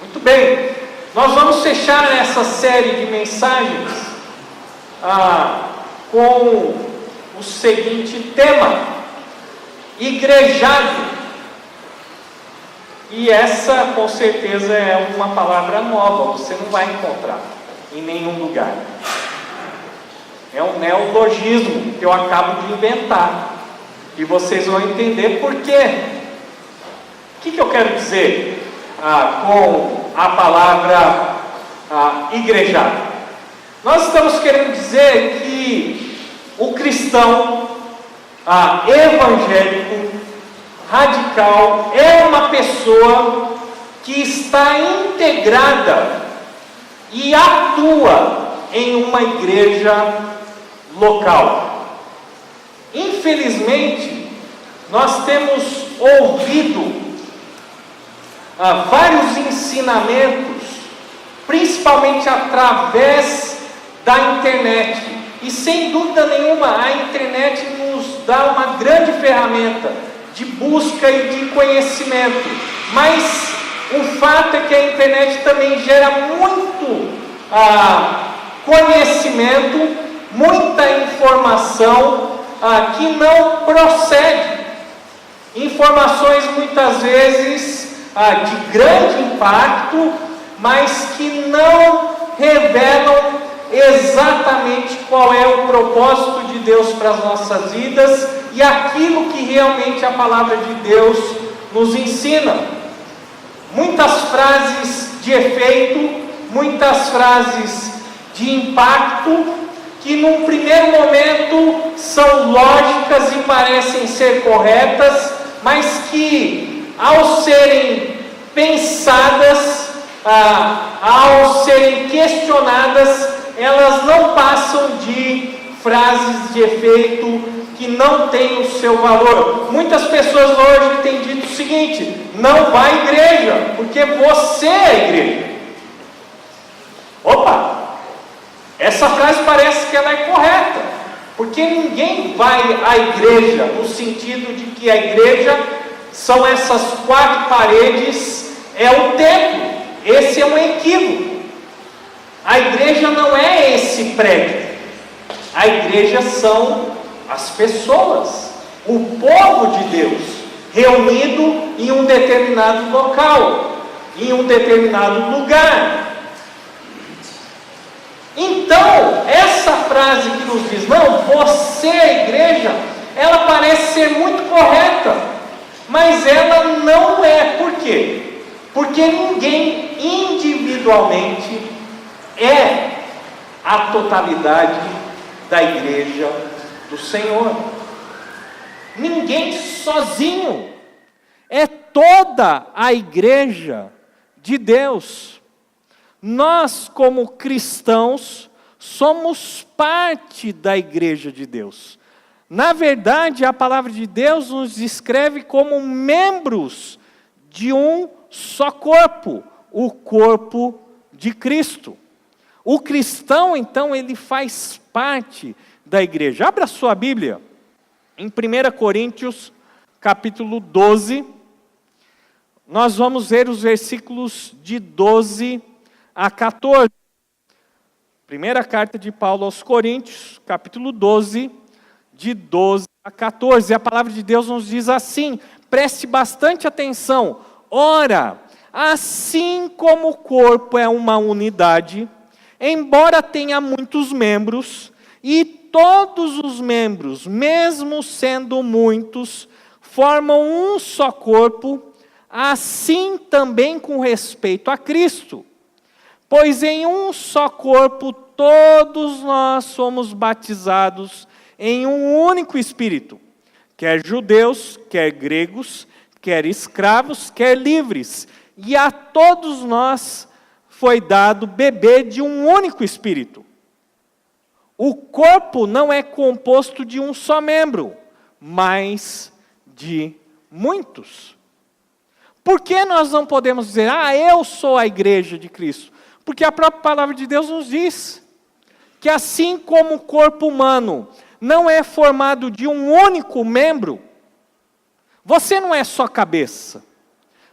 Muito bem, nós vamos fechar essa série de mensagens com o seguinte tema: igrejado. E essa, com certeza, é uma palavra nova, você não vai encontrar em nenhum lugar. É um neologismo que eu acabo de inventar, e vocês vão entender por quê. O que eu quero dizer com a palavra igrejado? Nós estamos querendo dizer que o cristão evangélico, radical, é uma pessoa que está integrada e atua em uma igreja local. Infelizmente, nós temos ouvido vários ensinamentos, principalmente através da internet, e sem dúvida nenhuma a internet nos dá uma grande ferramenta de busca e de conhecimento, mas o fato é que a internet também gera muito conhecimento, muita informação que não procede, informações muitas vezes de grande impacto, mas que não revelam exatamente qual é o propósito de Deus para as nossas vidas e aquilo que realmente a palavra de Deus nos ensina. Muitas frases de efeito, muitas frases de impacto, que num primeiro momento são lógicas e parecem ser corretas, mas que ao serem pensadas, ao serem questionadas, elas não passam de frases de efeito que não têm o seu valor. Muitas pessoas hoje têm dito o seguinte: não vá à igreja, porque você é a igreja. Opa! Essa frase parece que ela é correta, porque ninguém vai à igreja no sentido de que a igreja são essas quatro paredes, é o templo. Esse é um equívoco. A igreja não é esse prédio. A igreja são as pessoas, o povo de Deus, reunido em um determinado local, em um determinado lugar. Então, essa frase que nos diz, não, você é a igreja, ela parece ser muito correta, mas ela não é. Por quê? Porque ninguém individualmente é a totalidade da igreja do Senhor. Ninguém sozinho é toda a igreja de Deus. Nós, como cristãos, somos parte da igreja de Deus. Na verdade, a palavra de Deus nos descreve como membros de um só corpo, o corpo de Cristo. O cristão, então, ele faz parte da igreja. Abra sua Bíblia em 1 Coríntios, capítulo 12. Nós vamos ver os versículos de 12 a 14. Primeira carta de Paulo aos Coríntios, capítulo 12, de 12 a 14. A palavra de Deus nos diz assim, preste bastante atenção. Ora, assim como o corpo é uma unidade, embora tenha muitos membros, e todos os membros, mesmo sendo muitos, formam um só corpo, assim também com respeito a Cristo. Pois em um só corpo todos nós somos batizados em um único Espírito, quer judeus, quer gregos, quer escravos, quer livres, e a todos nós foi dado beber de um único Espírito. O corpo não é composto de um só membro, mas de muitos. Por que nós não podemos dizer, eu sou a igreja de Cristo? Porque a própria palavra de Deus nos diz que assim como o corpo humano não é formado de um único membro, você não é só cabeça,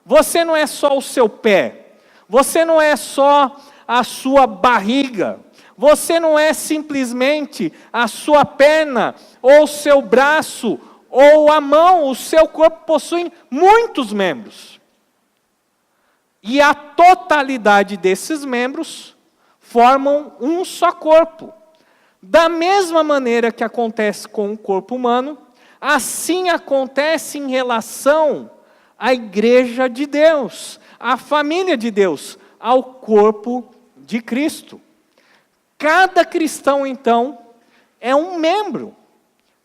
você não é só o seu pé, você não é só a sua barriga, você não é simplesmente a sua perna, ou o seu braço, ou a mão. O seu corpo possui muitos membros. E a totalidade desses membros formam um só corpo. Da mesma maneira que acontece com o corpo humano, assim acontece em relação à igreja de Deus, à família de Deus, ao corpo de Cristo. Cada cristão, então, é um membro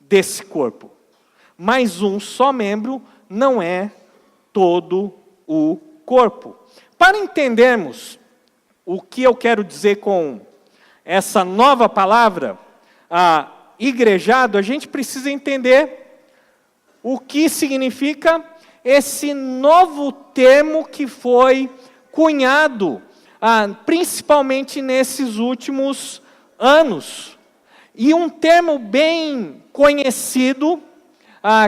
desse corpo. Mas um só membro não é todo o corpo. Para entendermos o que eu quero dizer com essa nova palavra, igrejado, a gente precisa entender o que significa esse novo termo que foi cunhado, principalmente nesses últimos anos. E um termo bem conhecido,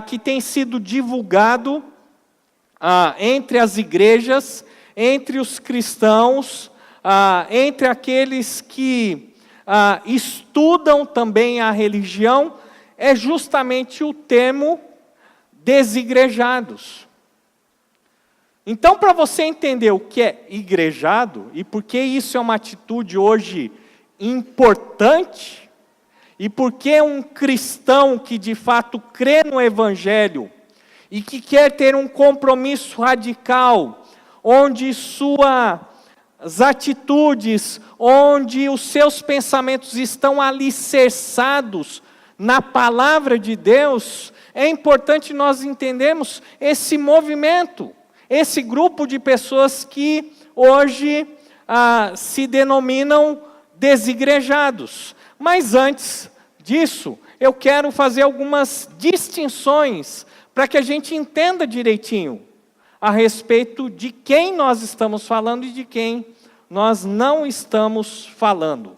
que tem sido divulgado entre as igrejas, entre os cristãos, entre aqueles que estudam também a religião, é justamente o termo desigrejados. Então, para você entender o que é igrejado, e por que isso é uma atitude hoje importante, e por que um cristão que de fato crê no Evangelho, e que quer ter um compromisso radical, onde suas atitudes, onde os seus pensamentos estão alicerçados na palavra de Deus, é importante nós entendermos esse movimento, esse grupo de pessoas que hoje se denominam desigrejados. Mas antes disso, eu quero fazer algumas distinções para que a gente entenda direitinho a respeito de quem nós estamos falando e de quem nós não estamos falando.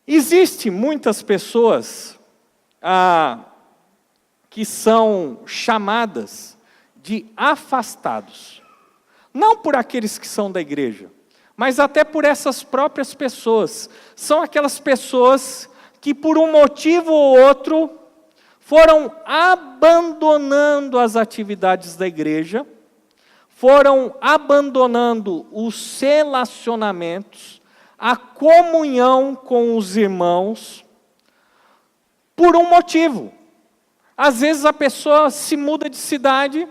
Existem muitas pessoas que são chamadas de afastados. Não por aqueles que são da igreja, mas até por essas próprias pessoas. São aquelas pessoas que por um motivo ou outro foram abandonando as atividades da igreja, foram abandonando os relacionamentos, a comunhão com os irmãos, por um motivo. Às vezes a pessoa se muda de cidade,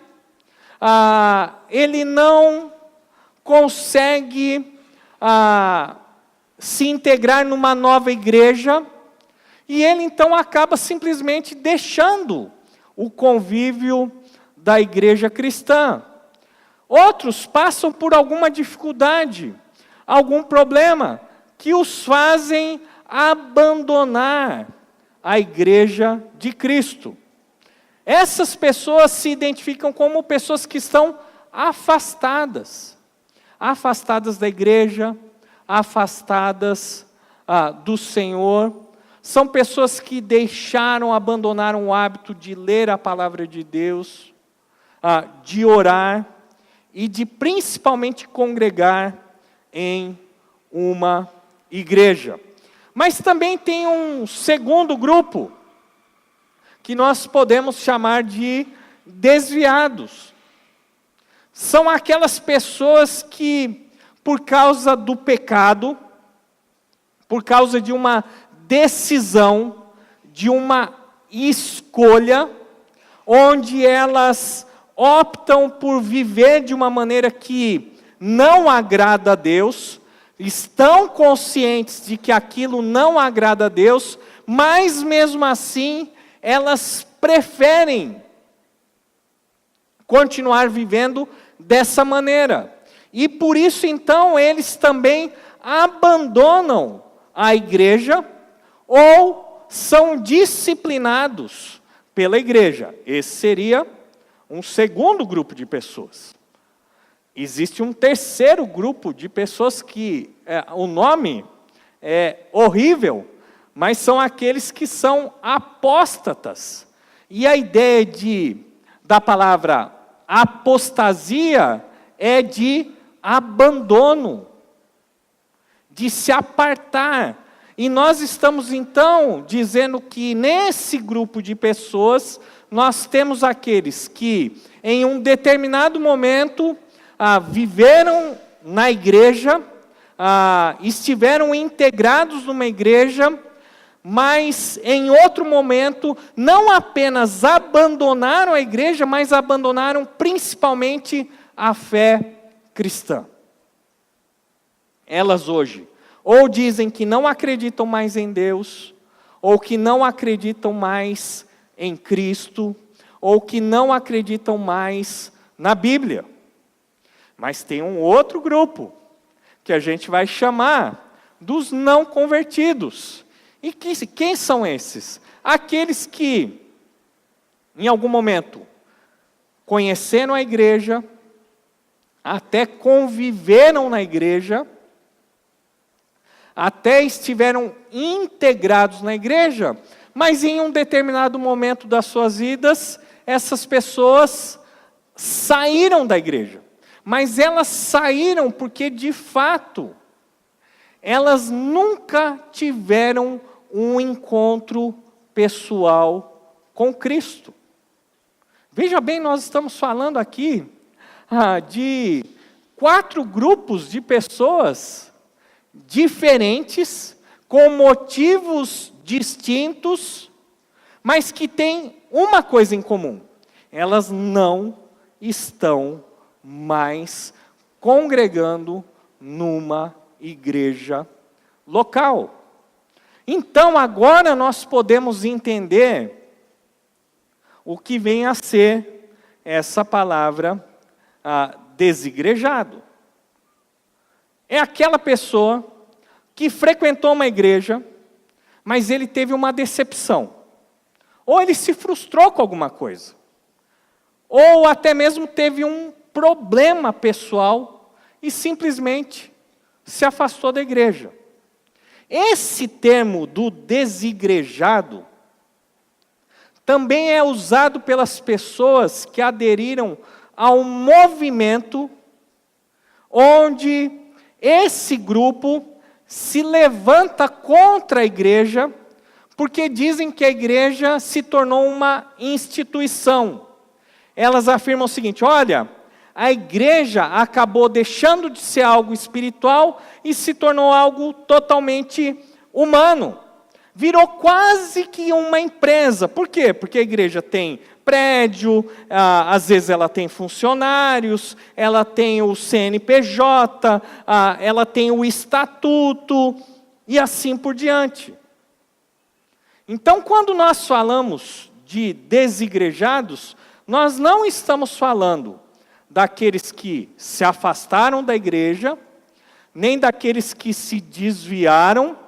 ele não consegue se integrar numa nova igreja, e ele então acaba simplesmente deixando o convívio da igreja cristã. Outros passam por alguma dificuldade, algum problema, que os fazem abandonar a igreja de Cristo. Essas pessoas se identificam como pessoas que estão afastadas da igreja, afastadas do Senhor. São pessoas que abandonaram o hábito de ler a palavra de Deus, de orar e de principalmente congregar em uma igreja. Mas também tem um segundo grupo, que nós podemos chamar de desviados. São aquelas pessoas que, por causa do pecado, por causa de uma decisão, de uma escolha, onde elas optam por viver de uma maneira que não agrada a Deus, estão conscientes de que aquilo não agrada a Deus, mas mesmo assim, elas preferem continuar vivendo dessa maneira. E por isso, então, eles também abandonam a igreja ou são disciplinados pela igreja. Esse seria um segundo grupo de pessoas. Existe um terceiro grupo de pessoas que o nome é horrível, mas são aqueles que são apóstatas. E a ideia da palavra apostasia é de abandono, de se apartar. E nós estamos então dizendo que nesse grupo de pessoas, nós temos aqueles que em um determinado momento viveram na igreja, estiveram integrados numa igreja, mas em outro momento não apenas abandonaram a igreja, mas abandonaram principalmente a fé cristã. Elas hoje ou dizem que não acreditam mais em Deus, ou que não acreditam mais em Cristo, ou que não acreditam mais na Bíblia. Mas tem um outro grupo, que a gente vai chamar dos não convertidos. E quem são esses? Aqueles que, em algum momento, conheceram a igreja, até conviveram na igreja, até estiveram integrados na igreja, mas em um determinado momento das suas vidas, essas pessoas saíram da igreja. Mas elas saíram porque, de fato, elas nunca tiveram um encontro pessoal com Cristo. Veja bem, nós estamos falando aqui de 4 grupos de pessoas diferentes, com motivos distintos, mas que têm uma coisa em comum: elas não estão mais congregando numa igreja local. Então, agora nós podemos entender o que vem a ser essa palavra desigrejado. É aquela pessoa que frequentou uma igreja, mas ele teve uma decepção. Ou ele se frustrou com alguma coisa. Ou até mesmo teve um problema pessoal e simplesmente se afastou da igreja. Esse termo do desigrejado também é usado pelas pessoas que aderiram a um movimento onde esse grupo se levanta contra a igreja, porque dizem que a igreja se tornou uma instituição. Elas afirmam o seguinte: olha, a igreja acabou deixando de ser algo espiritual e se tornou algo totalmente humano. Virou quase que uma empresa. Por quê? Porque a igreja tem prédio, às vezes ela tem funcionários, ela tem o CNPJ, ela tem o estatuto e assim por diante. Então, quando nós falamos de desigrejados, nós não estamos falando daqueles que se afastaram da igreja, nem daqueles que se desviaram,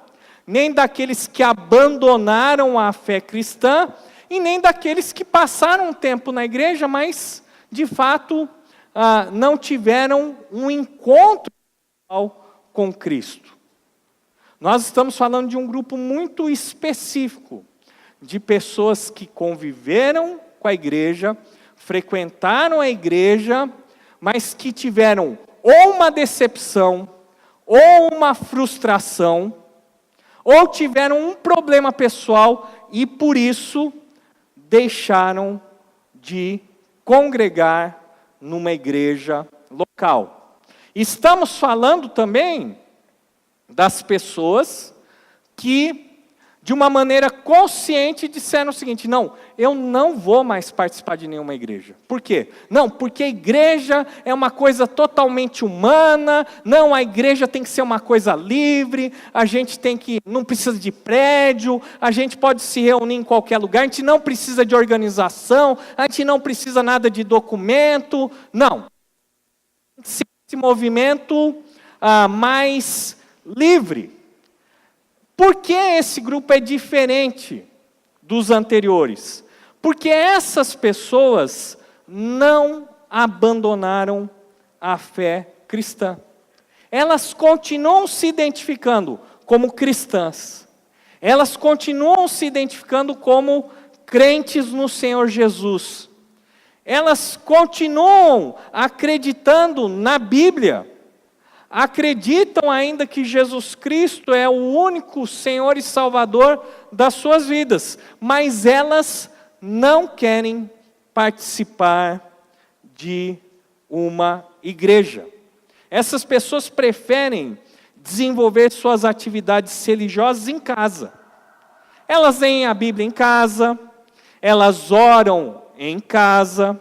nem daqueles que abandonaram a fé cristã, e nem daqueles que passaram um tempo na igreja, mas, de fato, não tiveram um encontro com Cristo. Nós estamos falando de um grupo muito específico, de pessoas que conviveram com a igreja, frequentaram a igreja, mas que tiveram ou uma decepção, ou uma frustração, ou tiveram um problema pessoal e, por isso, deixaram de congregar numa igreja local. Estamos falando também das pessoas que, de uma maneira consciente, disseram o seguinte: não, eu não vou mais participar de nenhuma igreja. Por quê? Não, porque a igreja é uma coisa totalmente humana, não, a igreja tem que ser uma coisa livre, a gente não precisa de prédio, a gente pode se reunir em qualquer lugar, a gente não precisa de organização, a gente não precisa nada de documento, não. Esse movimento mais livre. Por que esse grupo é diferente dos anteriores? Porque essas pessoas não abandonaram a fé cristã. Elas continuam se identificando como cristãs. Elas continuam se identificando como crentes no Senhor Jesus. Elas continuam acreditando na Bíblia. Acreditam ainda que Jesus Cristo é o único Senhor e Salvador das suas vidas. Mas elas não querem participar de uma igreja. Essas pessoas preferem desenvolver suas atividades religiosas em casa. Elas leem a Bíblia em casa, elas oram em casa,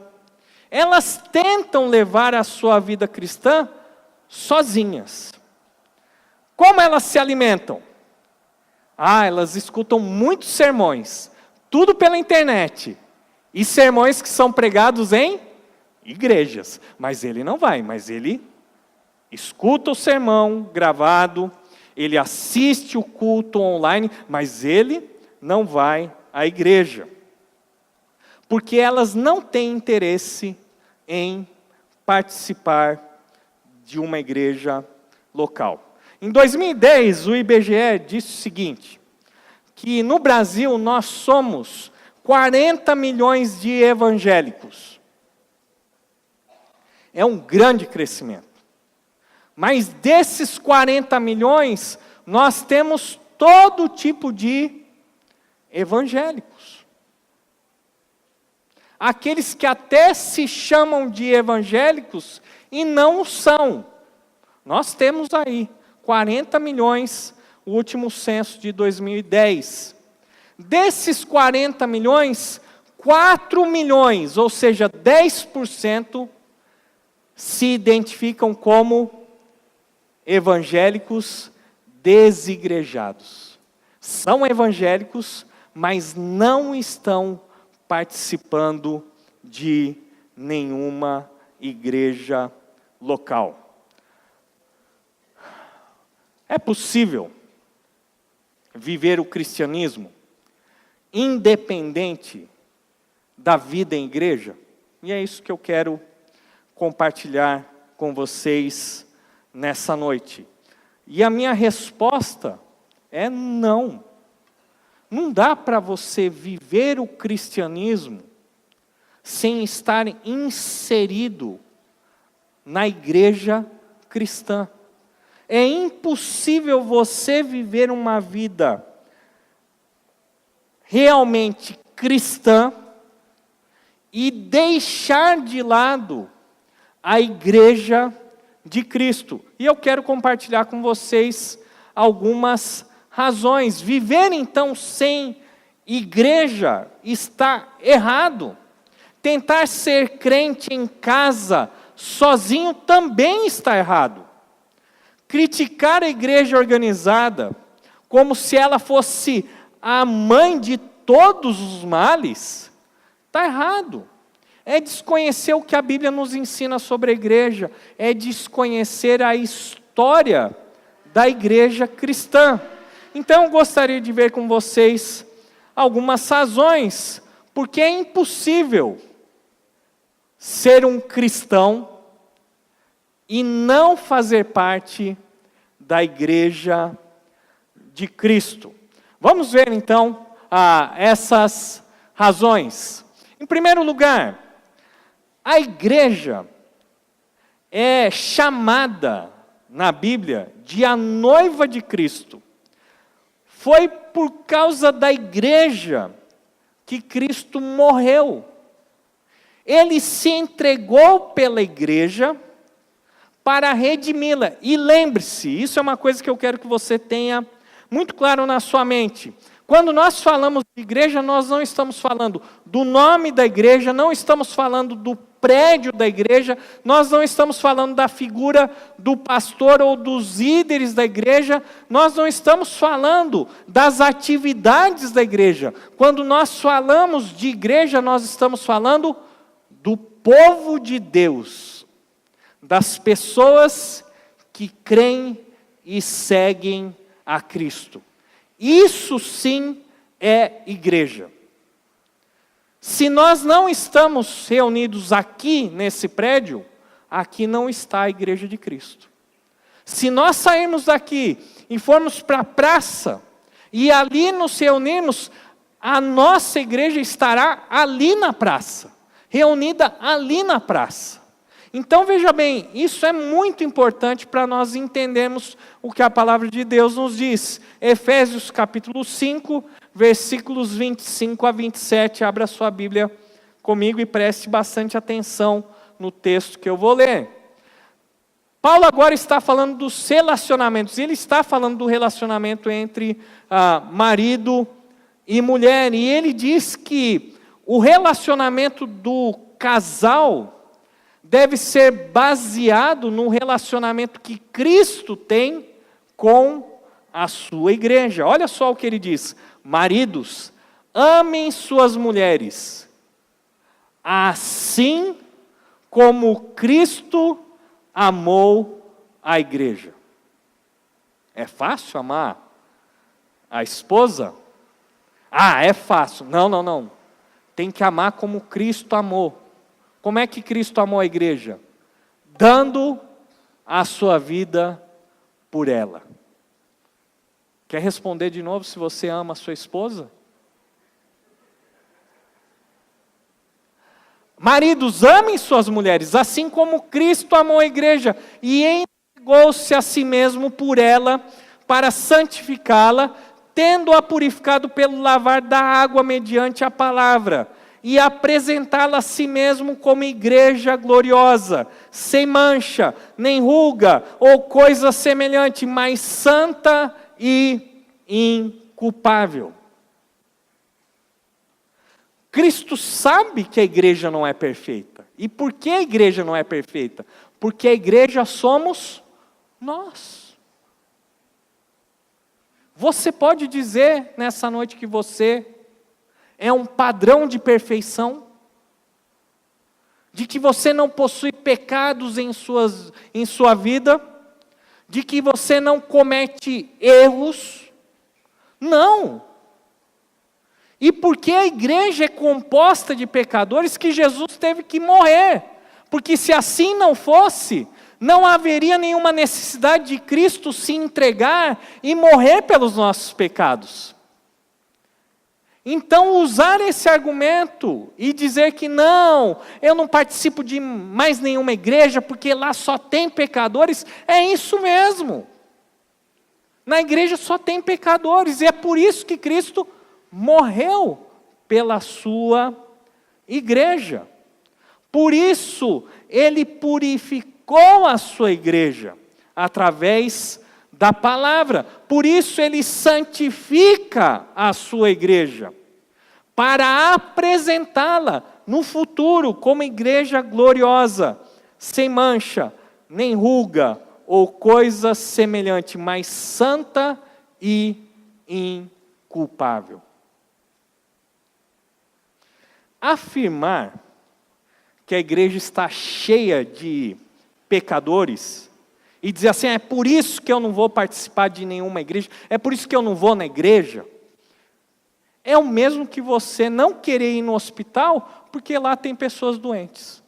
elas tentam levar a sua vida cristã sozinhas. Como elas se alimentam? Elas escutam muitos sermões, tudo pela internet, e sermões que são pregados em igrejas. Mas ele não vai, mas ele escuta o sermão gravado, ele assiste o culto online, mas ele não vai à igreja. Porque elas não têm interesse em participar de uma igreja local. Em 2010, o IBGE disse o seguinte, que no Brasil nós somos 40 milhões de evangélicos. É um grande crescimento. Mas desses 40 milhões, nós temos todo tipo de evangélicos. Aqueles que até se chamam de evangélicos e não são. Nós temos aí 40 milhões, o último censo de 2010. Desses 40 milhões, 4 milhões, ou seja, 10%, se identificam como evangélicos desigrejados. São evangélicos, mas não estão participando de nenhuma igreja local. É possível viver o cristianismo independente da vida em igreja? E é isso que eu quero compartilhar com vocês nessa noite. E a minha resposta é não. Não dá para você viver o cristianismo sem estar inserido na igreja cristã. É impossível você viver uma vida realmente cristã e deixar de lado a igreja de Cristo. E eu quero compartilhar com vocês algumas razões. Viver então sem igreja está errado. Tentar ser crente em casa sozinho também está errado. Criticar a igreja organizada como se ela fosse a mãe de todos os males está errado. É desconhecer o que a Bíblia nos ensina sobre a igreja, é desconhecer a história da igreja cristã. Então eu gostaria de ver com vocês algumas razões, porque é impossível ser um cristão e não fazer parte da igreja de Cristo. Vamos ver então essas razões. Em primeiro lugar, a igreja é chamada na Bíblia de a noiva de Cristo. Foi por causa da igreja que Cristo morreu. Ele se entregou pela igreja para redimi-la. E lembre-se, isso é uma coisa que eu quero que você tenha muito claro na sua mente. Quando nós falamos de igreja, nós não estamos falando do nome da igreja, não estamos falando do prédio da igreja, nós não estamos falando da figura do pastor ou dos líderes da igreja, nós não estamos falando das atividades da igreja. Quando nós falamos de igreja, nós estamos falando do povo de Deus, das pessoas que creem e seguem a Cristo. Isso sim é igreja. Se nós não estamos reunidos aqui nesse prédio, aqui não está a igreja de Cristo. Se nós sairmos daqui e formos para a praça E ali nos reunirmos, a nossa igreja estará ali na praça, reunida ali na praça. Então veja bem, isso é muito importante para nós entendermos o que a palavra de Deus nos diz. Efésios capítulo 5, versículos 25 a 27, abra sua Bíblia comigo e preste bastante atenção no texto que eu vou ler. Paulo agora está falando dos relacionamentos, ele está falando do relacionamento entre marido e mulher, e ele diz que o relacionamento do casal deve ser baseado no relacionamento que Cristo tem com a sua igreja. Olha só o que ele diz: maridos, amem suas mulheres, assim como Cristo amou a igreja. É fácil amar a esposa? É fácil. Não. Tem que amar como Cristo amou. Como é que Cristo amou a igreja? Dando a sua vida por ela. Quer responder de novo se você ama a sua esposa? Maridos, amem suas mulheres, assim como Cristo amou a igreja e entregou-se a si mesmo por ela, para santificá-la, tendo-a purificado pelo lavar da água mediante a palavra, e apresentá-la a si mesmo como igreja gloriosa, sem mancha, nem ruga, ou coisa semelhante, mas santa e inculpável. Cristo sabe que a igreja não é perfeita. E por que a igreja não é perfeita? Porque a igreja somos nós. Você pode dizer nessa noite que você é um padrão de perfeição? De que você não possui pecados em sua vida? De que você não comete erros? Não! E porque a igreja é composta de pecadores que Jesus teve que morrer. Porque se assim não fosse, não haveria nenhuma necessidade de Cristo se entregar e morrer pelos nossos pecados. Então usar esse argumento e dizer que não, eu não participo de mais nenhuma igreja porque lá só tem pecadores, é isso mesmo. Na igreja só tem pecadores e é por isso que Cristo morreu pela sua igreja. Por isso, ele purificou a sua igreja, através da palavra. Por isso, ele santifica a sua igreja, para apresentá-la no futuro como igreja gloriosa, sem mancha, nem ruga, ou coisa semelhante, mas santa e inculpável. Afirmar que a igreja está cheia de pecadores e dizer assim, é por isso que eu não vou participar de nenhuma igreja, é por isso que eu não vou na igreja, é o mesmo que você não querer ir no hospital porque lá tem pessoas doentes.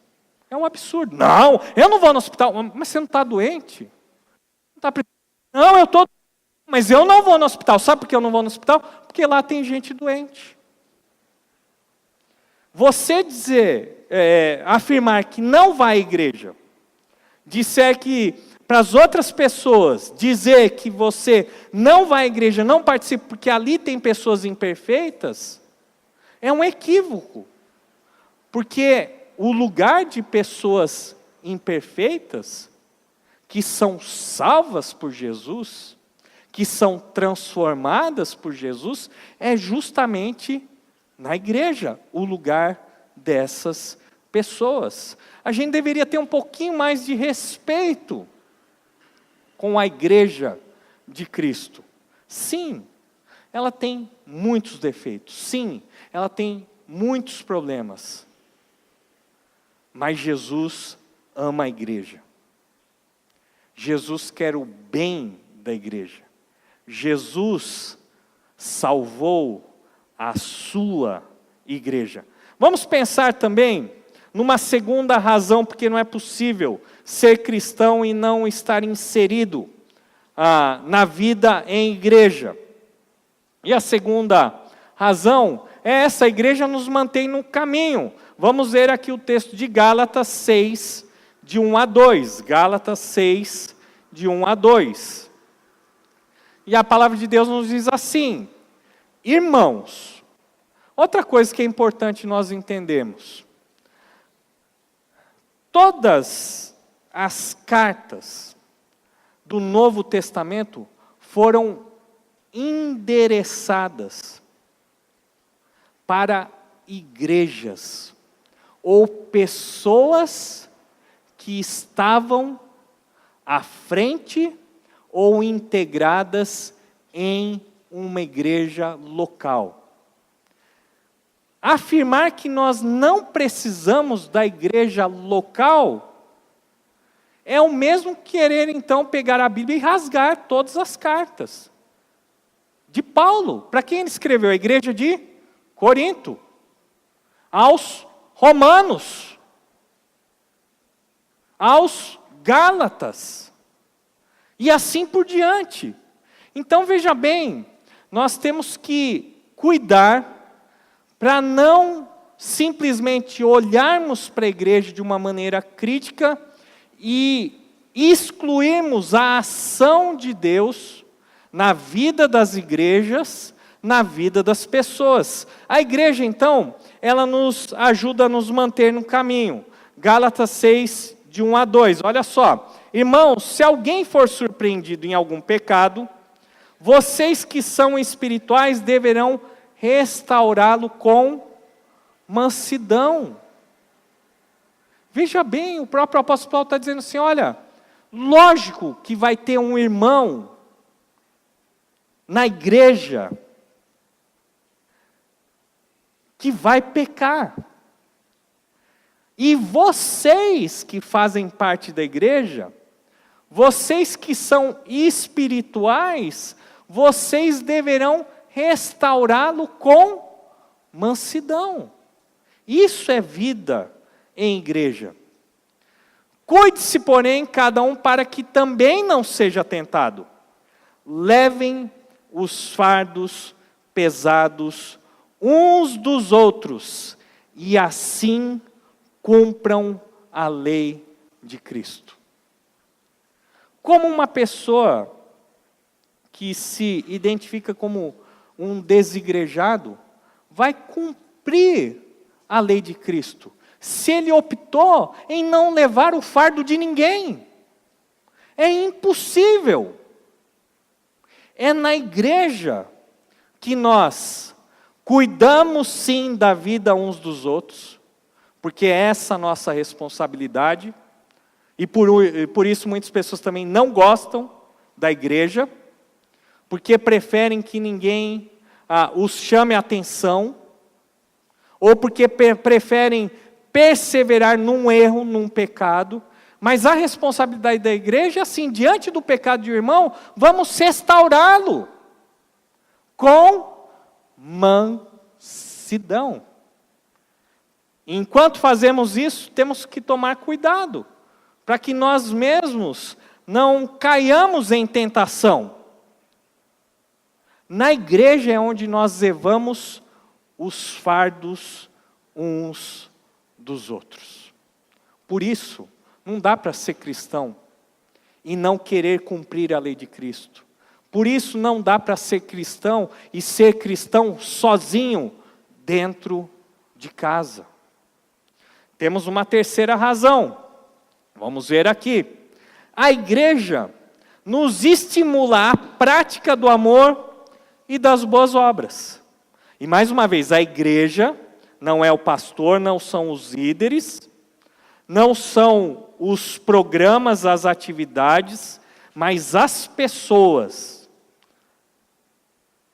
É um absurdo. Não, eu não vou no hospital. Mas você não está doente? Não, eu estou. Mas eu não vou no hospital. Sabe por que eu não vou no hospital? Porque lá tem gente doente. Você afirmar que não vai à igreja, disser que para as outras pessoas, dizer que você não vai à igreja, não participa porque ali tem pessoas imperfeitas, é um equívoco. Porque o lugar de pessoas imperfeitas, que são salvas por Jesus, que são transformadas por Jesus, é justamente na igreja, o lugar dessas pessoas. A gente deveria ter um pouquinho mais de respeito com a igreja de Cristo. Sim, ela tem muitos defeitos. Sim, ela tem muitos problemas. Mas Jesus ama a igreja. Jesus quer o bem da igreja. Jesus salvou a sua igreja. Vamos pensar também numa segunda razão, porque não é possível ser cristão e não estar inserido na vida em igreja. E a segunda razão é essa: a igreja nos mantém no caminho. Vamos ver aqui o texto de Gálatas 6, de 1 a 2. Gálatas 6, de 1 a 2. E a palavra de Deus nos diz assim: irmãos, outra coisa que é importante nós entendermos: todas as cartas do Novo Testamento foram endereçadas para igrejas ou pessoas que estavam à frente ou integradas em uma igreja local. Afirmar que nós não precisamos da igreja local é o mesmo querer então pegar a Bíblia e rasgar todas as cartas de Paulo. Para quem ele escreveu? A igreja de Corinto, aos romanos, aos gálatas, e assim por diante. Então veja bem, nós temos que cuidar para não simplesmente olharmos para a igreja de uma maneira crítica e excluirmos a ação de Deus na vida das igrejas, na vida das pessoas. A igreja, então, ela nos ajuda a nos manter no caminho. Gálatas 6, de 1 a 2. Olha só: irmãos, se alguém for surpreendido em algum pecado, vocês que são espirituais deverão restaurá-lo com mansidão. Veja bem, o próprio apóstolo Paulo está dizendo assim: olha, lógico que vai ter um irmão na igreja que vai pecar. E vocês que fazem parte da igreja, vocês que são espirituais, vocês deverão restaurá-lo com mansidão. Isso é vida em igreja. Cuide-se, porém, cada um para que também não seja tentado. Levem os fardos pesados uns dos outros, e assim cumpram a lei de Cristo. Como uma pessoa que se identifica como um desigrejado vai cumprir a lei de Cristo, se ele optou em não levar o fardo de ninguém? É impossível. É na igreja que nós cuidamos sim da vida uns dos outros, porque é essa a nossa responsabilidade, e por isso muitas pessoas também não gostam da igreja, porque preferem que ninguém os chame a atenção, ou porque preferem perseverar num erro, num pecado. Mas a responsabilidade da igreja é assim: diante do pecado de um irmão, vamos restaurá-lo com mansidão. Enquanto fazemos isso, temos que tomar cuidado, para que nós mesmos não caiamos em tentação. Na igreja é onde nós levamos os fardos uns dos outros. Por isso, não dá para ser cristão e não querer cumprir a lei de Cristo. Por isso não dá para ser cristão e ser cristão sozinho dentro de casa. Temos uma terceira razão. Vamos ver aqui. A igreja nos estimula à prática do amor e das boas obras. E mais uma vez, a igreja não é o pastor, não são os líderes, não são os programas, as atividades, mas as pessoas,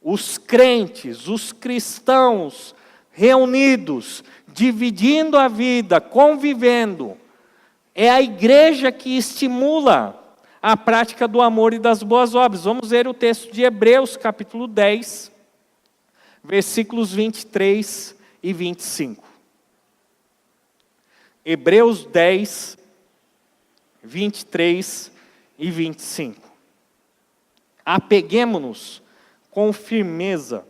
os crentes, os cristãos reunidos, dividindo a vida, convivendo. É a igreja que estimula a prática do amor e das boas obras. Vamos ver o texto de Hebreus, capítulo 10, versículos 23 e 25. Hebreus 10, 23 e 25. Apeguemo-nos com firmeza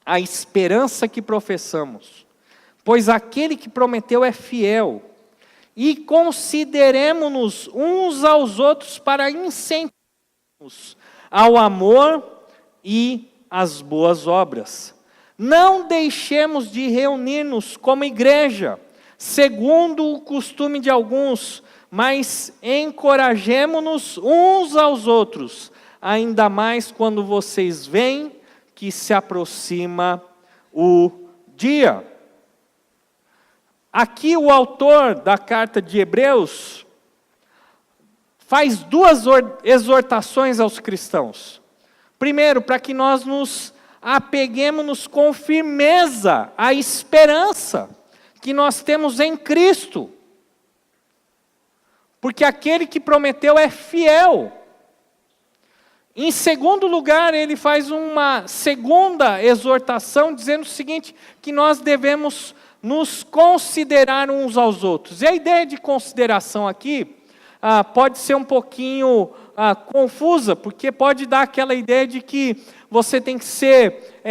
a esperança que professamos, pois aquele que prometeu é fiel. E consideremo-nos uns aos outros para incentivarmos ao amor e às boas obras. Não deixemos de reunir-nos como igreja, segundo o costume de alguns, mas encorajemo-nos uns aos outros, ainda mais quando vocês veem que se aproxima o dia. Aqui o autor da carta de Hebreus faz duas exortações aos cristãos. Primeiro, para que nós nos apeguemos com firmeza à esperança que nós temos em Cristo. Porque aquele que prometeu é fiel. Em segundo lugar, ele faz uma segunda exortação, dizendo o seguinte, que nós devemos nos considerar uns aos outros. E a ideia de consideração aqui pode ser um pouquinho confusa, porque pode dar aquela ideia de que você tem que ser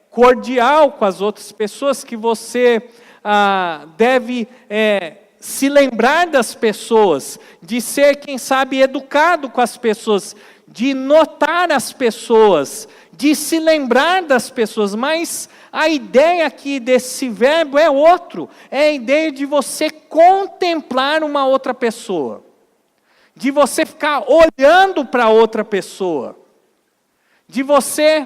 cordial com as outras pessoas, que você deve se lembrar das pessoas, de ser, quem sabe, educado com as pessoas, de notar as pessoas, de se lembrar das pessoas, mas a ideia aqui desse verbo é outro, é a ideia de você contemplar uma outra pessoa, de você ficar olhando para outra pessoa, de você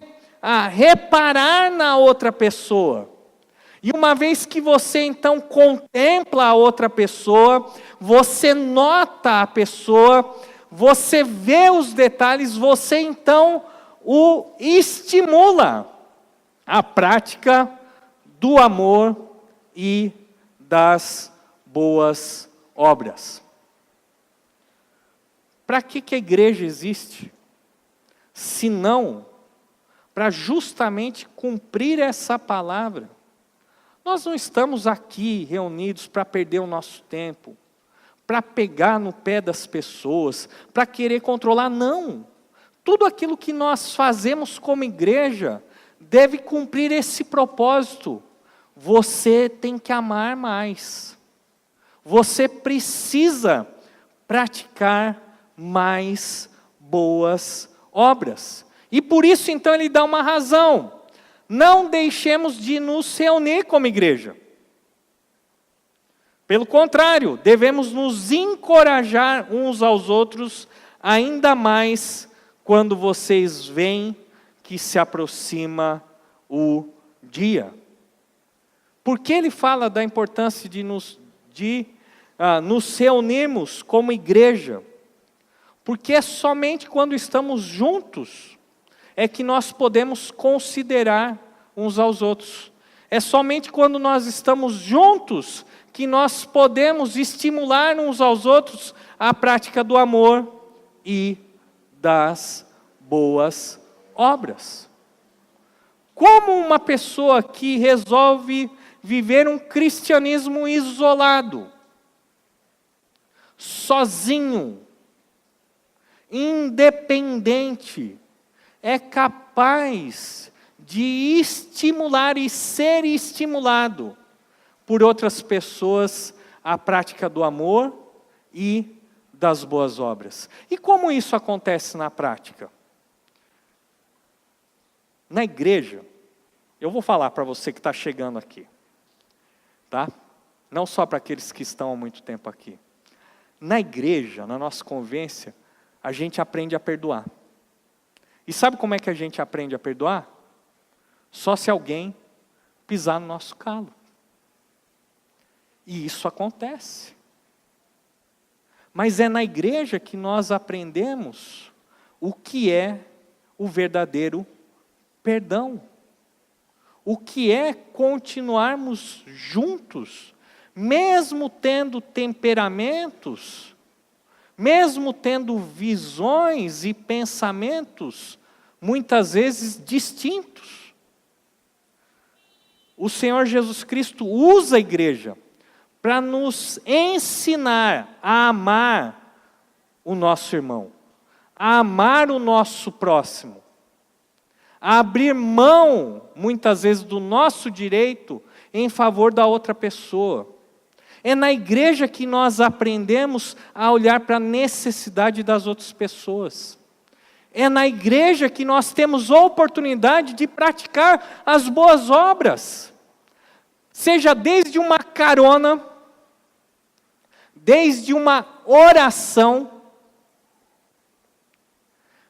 reparar na outra pessoa. E uma vez que você então contempla a outra pessoa, você nota a pessoa, você vê os detalhes, você então o estimula à prática do amor e das boas obras. Para que a igreja existe? Se não para justamente cumprir essa palavra. Nós não estamos aqui reunidos para perder o nosso tempo, para pegar no pé das pessoas, para querer controlar, não. Tudo aquilo que nós fazemos como igreja deve cumprir esse propósito. Você tem que amar mais. Você precisa praticar mais boas obras. E por isso então ele dá uma razão. Não deixemos de nos reunir como igreja. Pelo contrário, devemos nos encorajar uns aos outros, ainda mais quando vocês veem que se aproxima o dia. Por que ele fala da importância de nos reunirmos como igreja? Porque é somente quando estamos juntos é que nós podemos considerar uns aos outros. É somente quando nós estamos juntos que nós podemos estimular uns aos outros a prática do amor e das boas obras. Como uma pessoa que resolve viver um cristianismo isolado, sozinho, independente, é capaz de estimular e ser estimulado por outras pessoas à prática do amor e das boas obras. E como isso acontece na prática? Na igreja, eu vou falar para você que está chegando aqui, tá? Não só para aqueles que estão há muito tempo aqui. Na igreja, na nossa convivência, a gente aprende a perdoar. E sabe como é que a gente aprende a perdoar? Só se alguém pisar no nosso calo. E isso acontece. Mas é na igreja que nós aprendemos o que é o verdadeiro perdão. O que é continuarmos juntos, mesmo tendo temperamentos, mesmo tendo visões e pensamentos, muitas vezes distintos. O Senhor Jesus Cristo usa a igreja para nos ensinar a amar o nosso irmão, a amar o nosso próximo, a abrir mão, muitas vezes, do nosso direito em favor da outra pessoa. É na igreja que nós aprendemos a olhar para a necessidade das outras pessoas. É na igreja que nós temos a oportunidade de praticar as boas obras. Seja desde uma carona, desde uma oração,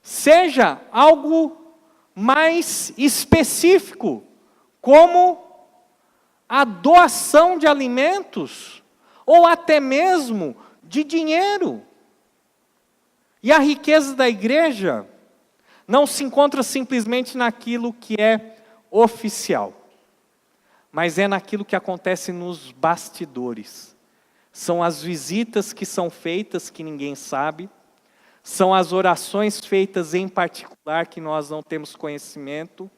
seja algo mais específico, como a doação de alimentos, ou até mesmo de dinheiro. E a riqueza da igreja não se encontra simplesmente naquilo que é oficial, mas é naquilo que acontece nos bastidores. São as visitas que são feitas que ninguém sabe, são as orações feitas em particular que nós não temos conhecimento,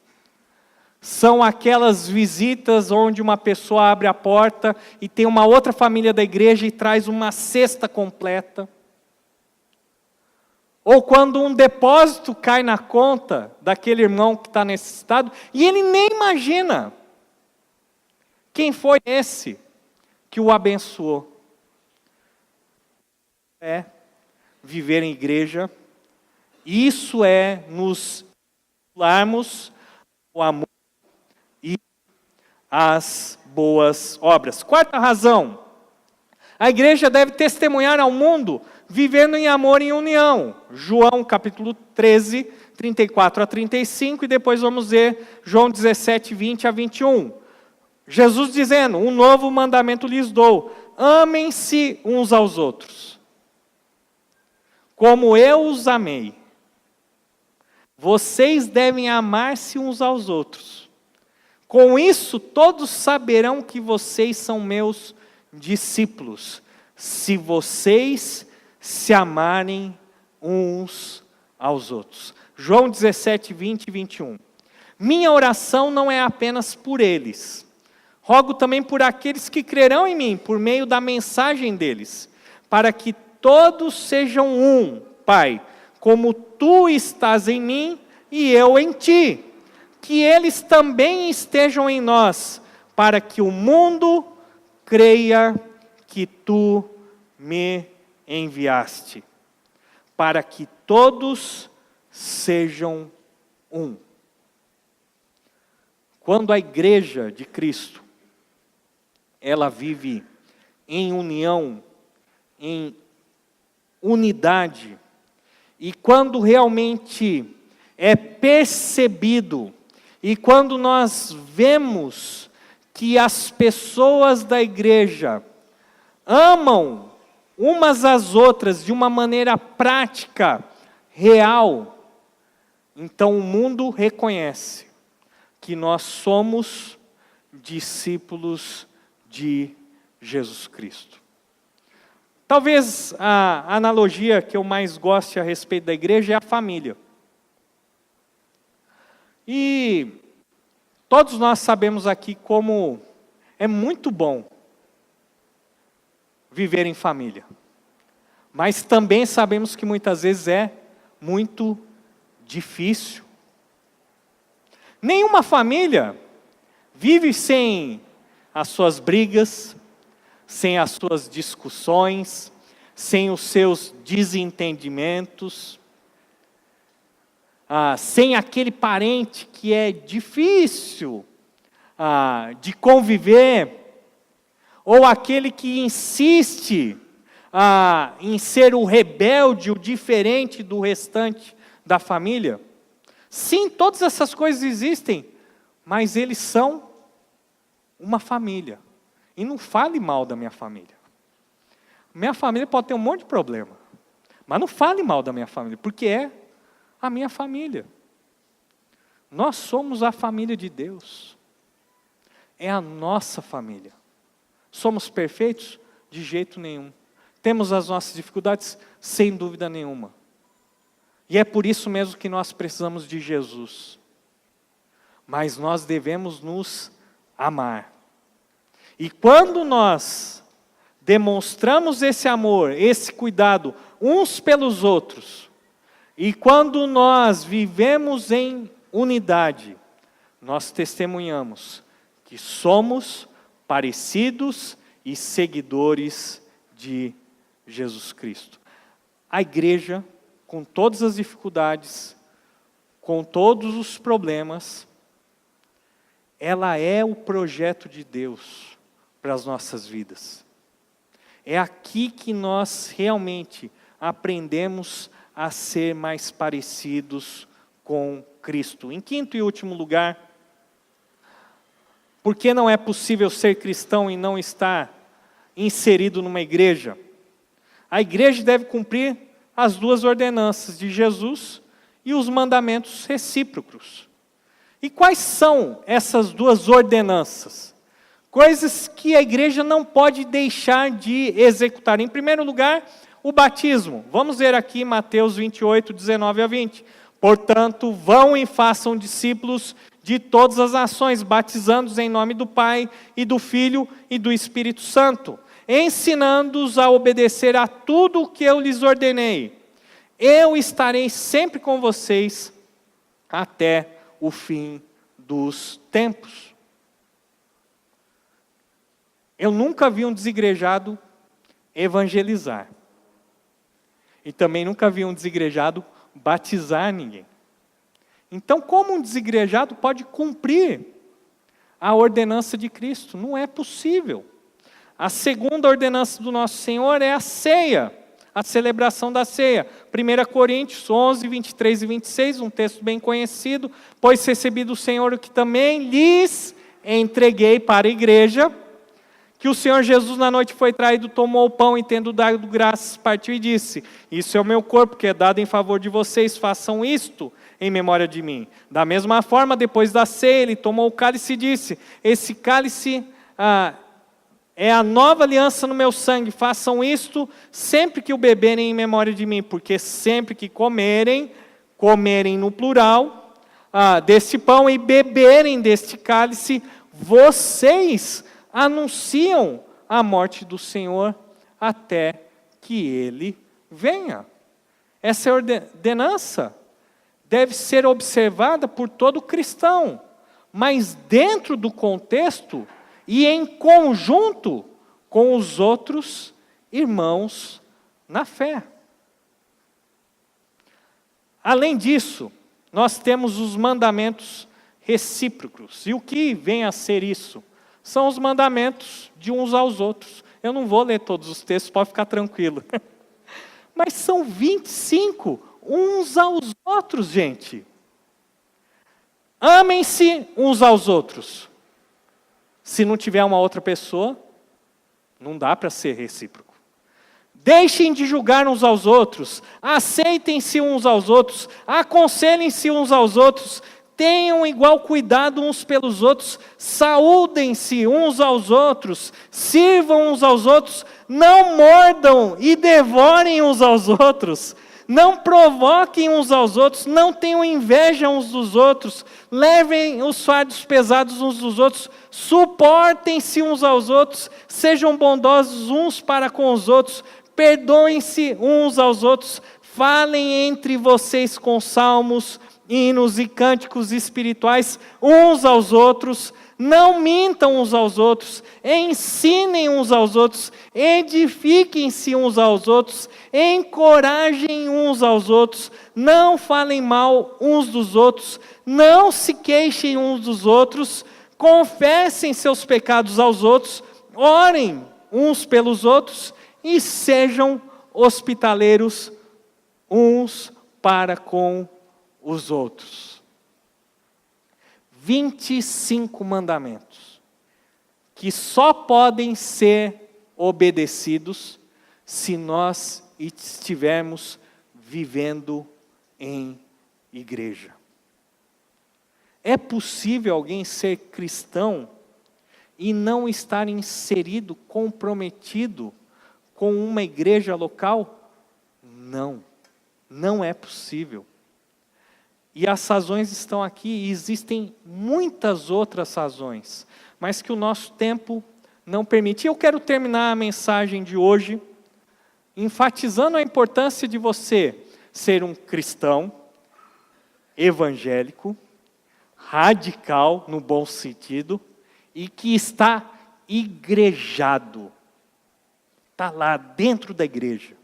são aquelas visitas onde uma pessoa abre a porta e tem uma outra família da igreja e traz uma cesta completa. Ou quando um depósito cai na conta daquele irmão que está necessitado e ele nem imagina quem foi esse que o abençoou. É viver em igreja, isso é nos estimularmos o amor e as boas obras. Quarta razão, a igreja deve testemunhar ao mundo vivendo em amor e em união. João capítulo 13, 34 a 35, e depois vamos ver João 17, 20 a 21. Jesus dizendo, um novo mandamento lhes dou, amem-se uns aos outros. Como eu os amei, vocês devem amar-se uns aos outros. Com isso, todos saberão que vocês são meus discípulos, se vocês se amarem uns aos outros. João 17, 20 e 21. Minha oração não é apenas por eles. Rogo também por aqueles que crerão em mim, por meio da mensagem deles, para que todos sejam um, Pai, como tu estás em mim e eu em ti. Que eles também estejam em nós, para que o mundo creia que tu me enviaste, para que todos sejam um. Quando a igreja de Cristo, ela vive em união, em unidade, e quando realmente é percebido, e quando nós vemos que as pessoas da igreja amam umas às outras de uma maneira prática, real, então o mundo reconhece que nós somos discípulos de Jesus Cristo. Talvez a analogia que eu mais goste a respeito da igreja é a família. E todos nós sabemos aqui como é muito bom viver em família. Mas também sabemos que muitas vezes é muito difícil. Nenhuma família vive sem as suas brigas, sem as suas discussões, sem os seus desentendimentos, sem aquele parente que é difícil de conviver, ou aquele que insiste em ser o rebelde, o diferente do restante da família. Sim, todas essas coisas existem, mas eles são uma família. E não fale mal da minha família. Minha família pode ter um monte de problema, mas não fale mal da minha família, porque é a minha família. Nós somos a família de Deus. É a nossa família. Somos perfeitos? De jeito nenhum. Temos as nossas dificuldades? Sem dúvida nenhuma. E é por isso mesmo que nós precisamos de Jesus. Mas nós devemos nos amar. E quando nós demonstramos esse amor, esse cuidado uns pelos outros, e quando nós vivemos em unidade, nós testemunhamos que somos parecidos e seguidores de Jesus Cristo. A igreja, com todas as dificuldades, com todos os problemas, ela é o projeto de Deus para as nossas vidas. É aqui que nós realmente aprendemos a ser mais parecidos com Cristo. Em quinto e último lugar, por que não é possível ser cristão e não estar inserido numa igreja? A igreja deve cumprir as duas ordenanças de Jesus e os mandamentos recíprocos. E quais são essas duas ordenanças? Coisas que a igreja não pode deixar de executar. Em primeiro lugar, o batismo. Vamos ver aqui Mateus 28, 19 a 20. Portanto, vão e façam discípulos de todas as nações, batizando-os em nome do Pai, e do Filho, e do Espírito Santo, ensinando-os a obedecer a tudo o que eu lhes ordenei. Eu estarei sempre com vocês até o fim dos tempos. Eu nunca vi um desigrejado evangelizar. E também nunca vi um desigrejado batizar ninguém. Então, como um desigrejado pode cumprir a ordenança de Cristo? Não é possível. A segunda ordenança do nosso Senhor é a ceia, a celebração da ceia. 1 Coríntios 11, 23 e 26, um texto bem conhecido. Pois recebi do Senhor o que também lhes entreguei para a igreja, que o Senhor Jesus na noite foi traído, tomou o pão e tendo dado graças, partiu e disse: isso é o meu corpo que é dado em favor de vocês, façam isto em memória de mim. Da mesma forma, depois da ceia, ele tomou o cálice e disse: esse cálice é a nova aliança no meu sangue, façam isto sempre que o beberem em memória de mim, porque sempre que comerem no plural, deste pão e beberem deste cálice, vocês anunciam a morte do Senhor até que Ele venha. Essa ordenança deve ser observada por todo cristão, mas dentro do contexto e em conjunto com os outros irmãos na fé. Além disso, nós temos os mandamentos recíprocos. E o que vem a ser isso? São os mandamentos de uns aos outros. Eu não vou ler todos os textos, pode ficar tranquilo. Mas são 25 uns aos outros, gente. Amem-se uns aos outros. Se não tiver uma outra pessoa, não dá para ser recíproco. Deixem de julgar uns aos outros, aceitem-se uns aos outros, aconselhem-se uns aos outros, tenham igual cuidado uns pelos outros, saúdem-se uns aos outros, sirvam uns aos outros, não mordam e devorem uns aos outros, não provoquem uns aos outros, não tenham inveja uns dos outros, levem os fardos pesados uns dos outros, suportem-se uns aos outros, sejam bondosos uns para com os outros, perdoem-se uns aos outros, falem entre vocês com salmos, hinos e cânticos espirituais uns aos outros, não mintam uns aos outros, ensinem uns aos outros, edifiquem-se uns aos outros, encorajem uns aos outros, não falem mal uns dos outros, não se queixem uns dos outros, confessem seus pecados aos outros, orem uns pelos outros e sejam hospitaleiros uns para com os outros. 25 mandamentos que só podem ser obedecidos se nós estivermos vivendo em igreja. É possível alguém ser cristão e não estar inserido, comprometido com uma igreja local? Não, não é possível. E as razões estão aqui, e existem muitas outras razões, mas que o nosso tempo não permite. Eu quero terminar a mensagem de hoje enfatizando a importância de você ser um cristão evangélico radical no bom sentido, e que está igrejado. Está lá dentro da igreja.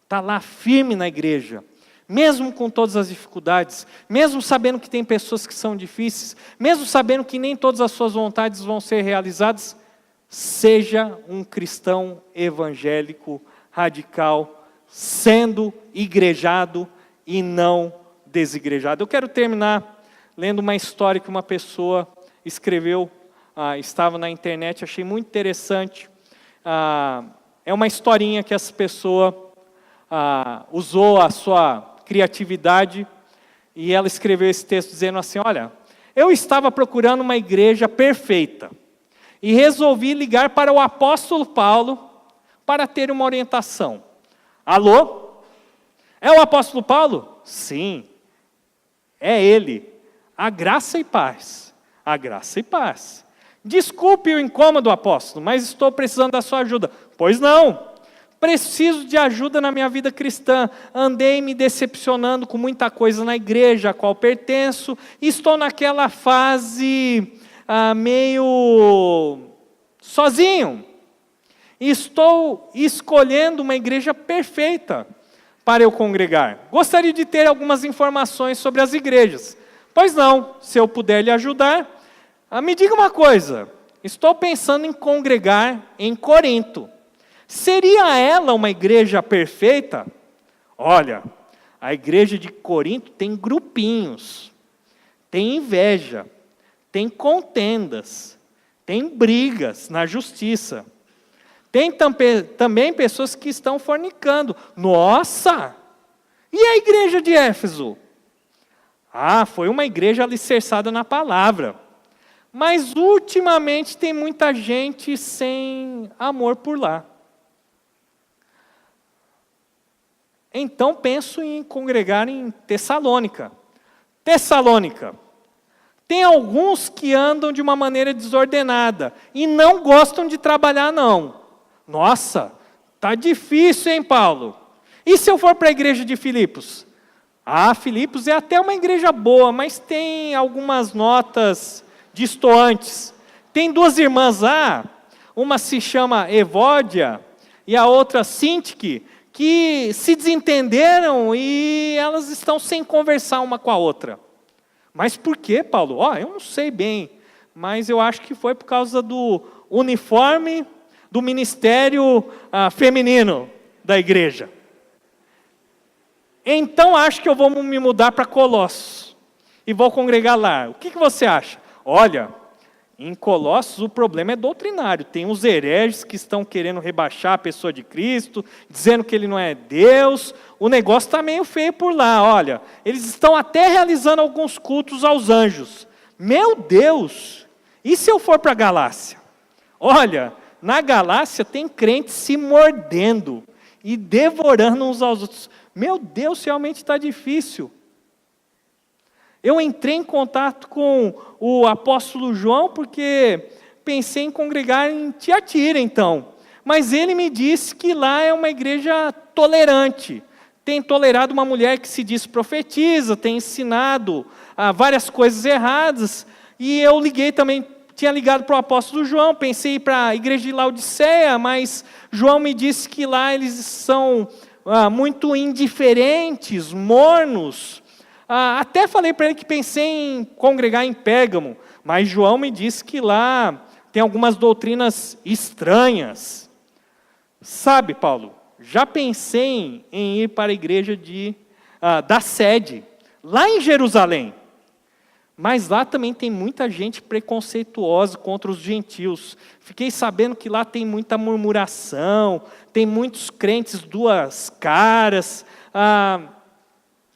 Está lá firme na igreja. Mesmo com todas as dificuldades, mesmo sabendo que tem pessoas que são difíceis, mesmo sabendo que nem todas as suas vontades vão ser realizadas, seja um cristão evangélico radical, sendo igrejado e não desigrejado. Eu quero terminar lendo uma história que uma pessoa escreveu, estava na internet, achei muito interessante. É uma historinha que essa pessoa usou a sua criatividade, e ela escreveu esse texto dizendo assim: olha, eu estava procurando uma igreja perfeita, e resolvi ligar para o apóstolo Paulo para ter uma orientação. Alô? É o apóstolo Paulo? Sim, é ele. A graça e paz. A graça e paz. Desculpe o incômodo, apóstolo, mas estou precisando da sua ajuda. Pois não. Preciso de ajuda na minha vida cristã. Andei me decepcionando com muita coisa na igreja a qual pertenço. Estou naquela fase meio sozinho. Estou escolhendo uma igreja perfeita para eu congregar. Gostaria de ter algumas informações sobre as igrejas. Pois não, se eu puder lhe ajudar. Me diga uma coisa. Estou pensando em congregar em Corinto. Seria ela uma igreja perfeita? Olha, a igreja de Corinto tem grupinhos, tem inveja, tem contendas, tem brigas na justiça. Tem também pessoas que estão fornicando. Nossa! E a igreja de Éfeso? Foi uma igreja alicerçada na palavra. Mas ultimamente tem muita gente sem amor por lá. Então penso em congregar em Tessalônica. Tessalônica. Tem alguns que andam de uma maneira desordenada e não gostam de trabalhar, não. Nossa, tá difícil, hein, Paulo? E se eu for para a igreja de Filipos? Filipos é até uma igreja boa, mas tem algumas notas distoantes. Tem duas irmãs lá, uma se chama Evódia e a outra Sintique, que se desentenderam e elas estão sem conversar uma com a outra. Mas por quê, Paulo? Eu não sei bem, mas eu acho que foi por causa do uniforme do ministério feminino da igreja. Então acho que eu vou me mudar para Colossos e vou congregar lá. O que você acha? Olha, em Colossos o problema é doutrinário. Tem uns hereges que estão querendo rebaixar a pessoa de Cristo, dizendo que ele não é Deus. O negócio está meio feio por lá. Olha, eles estão até realizando alguns cultos aos anjos. Meu Deus! E se eu for para a Galácia? Olha, na Galácia tem crentes se mordendo e devorando uns aos outros. Meu Deus, realmente está difícil. Eu entrei em contato com o apóstolo João porque pensei em congregar em Tiatira, então. Mas ele me disse que lá é uma igreja tolerante. Tem tolerado uma mulher que se diz profetiza, tem ensinado várias coisas erradas. E eu tinha ligado para o apóstolo João, pensei em ir para a igreja de Laodiceia, mas João me disse que lá eles são muito indiferentes, mornos. Até falei para ele que pensei em congregar em Pérgamo, mas João me disse que lá tem algumas doutrinas estranhas. Sabe, Paulo, já pensei em ir para a igreja da sede, lá em Jerusalém. Mas lá também tem muita gente preconceituosa contra os gentios. Fiquei sabendo que lá tem muita murmuração, tem muitos crentes duas caras.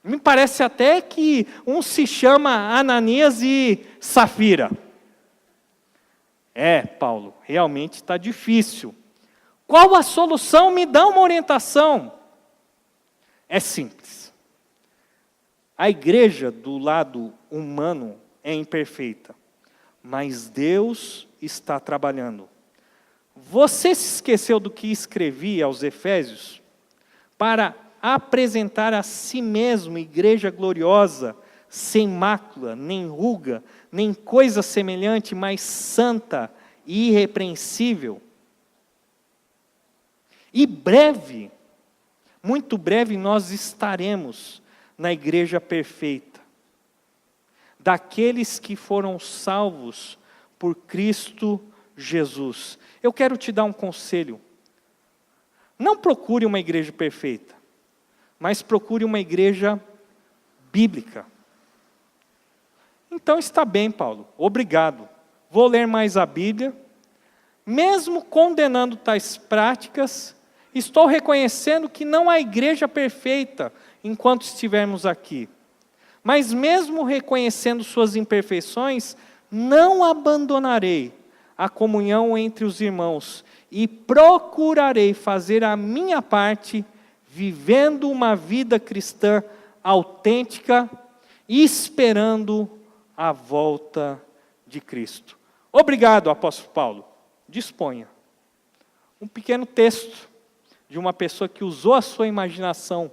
Me parece até que um se chama Ananias e Safira. Paulo, realmente está difícil. Qual a solução? Me dá uma orientação. É simples. A igreja do lado humano é imperfeita, mas Deus está trabalhando. Você se esqueceu do que escrevi aos Efésios? Para apresentar a si mesmo igreja gloriosa, sem mácula, nem ruga, nem coisa semelhante, mas santa e irrepreensível. E breve, muito breve, nós estaremos na igreja perfeita, daqueles que foram salvos por Cristo Jesus. Eu quero te dar um conselho. Não procure uma igreja perfeita, mas procure uma igreja bíblica. Então está bem, Paulo, obrigado. Vou ler mais a Bíblia. Mesmo condenando tais práticas, estou reconhecendo que não há igreja perfeita enquanto estivermos aqui. Mas mesmo reconhecendo suas imperfeições, não abandonarei a comunhão entre os irmãos e procurarei fazer a minha parte, vivendo uma vida cristã autêntica e esperando a volta de Cristo. Obrigado, apóstolo Paulo. Disponha. Um pequeno texto de uma pessoa que usou a sua imaginação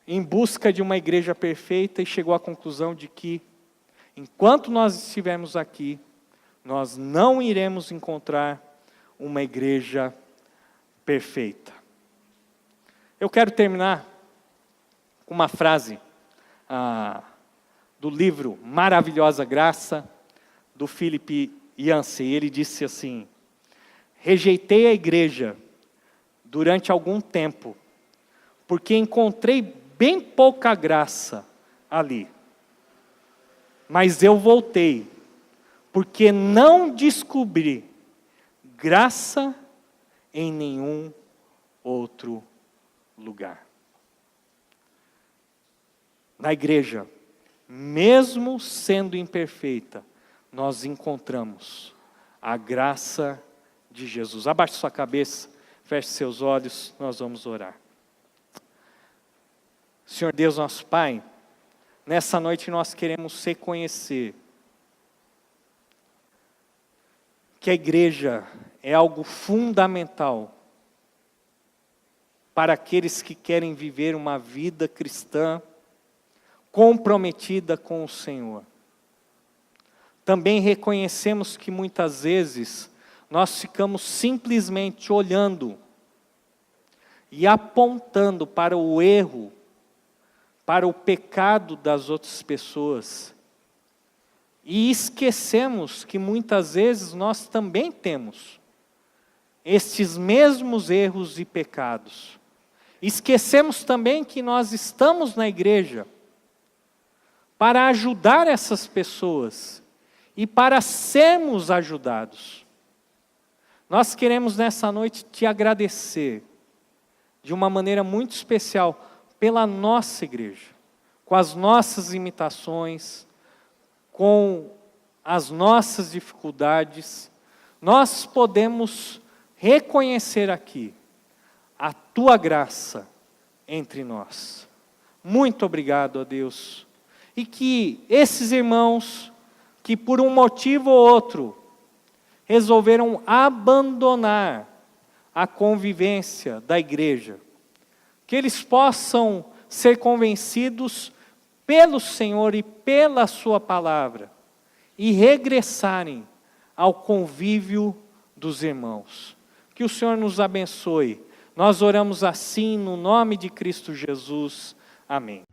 em busca de uma igreja perfeita e chegou à conclusão de que, enquanto nós estivermos aqui, nós não iremos encontrar uma igreja perfeita. Eu quero terminar com uma frase do livro Maravilhosa Graça, do Philip Yancey. Ele disse assim: rejeitei a igreja durante algum tempo, porque encontrei bem pouca graça ali. Mas eu voltei, porque não descobri graça em nenhum outro lugar. Na igreja, mesmo sendo imperfeita, nós encontramos a graça de Jesus. Abaixe sua cabeça, feche seus olhos, nós vamos orar. Senhor Deus, nosso Pai, nessa noite nós queremos reconhecer que a igreja é algo fundamental para aqueles que querem viver uma vida cristã comprometida com o Senhor. Também reconhecemos que muitas vezes nós ficamos simplesmente olhando e apontando para o erro, para o pecado das outras pessoas. E esquecemos que muitas vezes nós também temos estes mesmos erros e pecados. Esquecemos também que nós estamos na igreja para ajudar essas pessoas e para sermos ajudados. Nós queremos nessa noite te agradecer de uma maneira muito especial pela nossa igreja, com as nossas limitações, com as nossas dificuldades. Nós podemos reconhecer aqui a tua graça entre nós. Muito obrigado a Deus. E que esses irmãos que por um motivo ou outro resolveram abandonar a convivência da igreja, que eles possam ser convencidos pelo Senhor e pela sua palavra e regressarem ao convívio dos irmãos. Que o Senhor nos abençoe. Nós oramos assim no nome de Cristo Jesus. Amém.